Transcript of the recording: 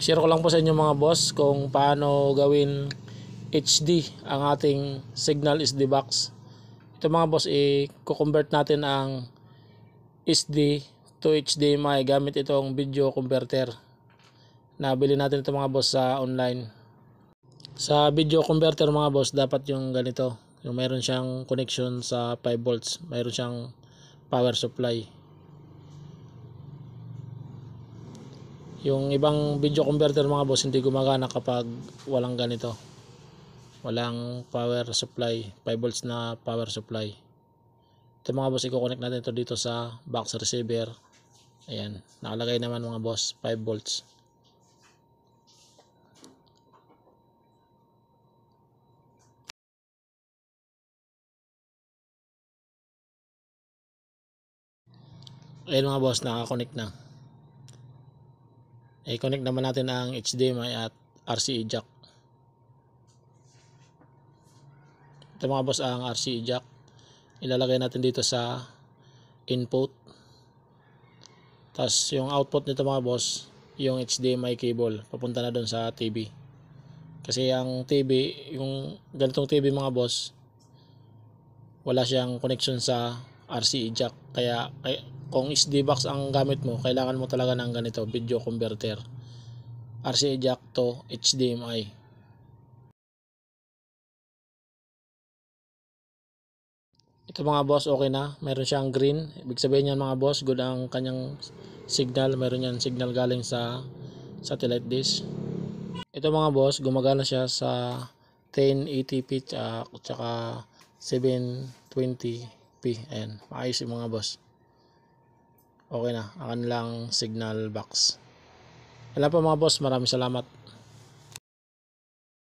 share ko lang po sa inyo mga boss kung paano gawin HD ang ating signal SD box. Ito mga boss, i-convert natin ang SD to HDMI gamit itong video converter. Nabili natin ito mga boss sa online. Sa video converter mga boss, dapat yung ganito, yung mayroon siyang connection sa 5 volts, mayroon siyang power supply. Yung ibang video converter mga boss hindi gumagana kapag walang ganito, walang power supply, 5 volts na power supply. Ito mga boss, i-connect natin ito dito sa box receiver. Ayan, nakalagay naman mga boss 5 volts. Ayan mga boss, nakakonect na. I-connect naman natin ang HDMI at RCA jack. Ito mga boss ang RCA jack. Ilalagay natin dito sa input. Tapos yung output nito mga boss, yung HDMI cable, papunta na doon sa TV. Kasi ang TV, yung ganitong TV mga boss, wala siyang connection sa RCA jack. Kaya kung SD box ang gamit mo, kailangan mo talaga ng ganito, video converter, RCA jack to HDMI. Ito mga boss, okay na, meron siyang green, ibig sabihin yan mga boss, good ang kanyang signal. Meron yan signal galing sa satellite dish. Ito mga boss, gumagana siya sa 1080p at saka 720p. Ayan, maayos yung mga boss. Okay na ang kanilang signal box. Wala pa mga boss, maraming salamat.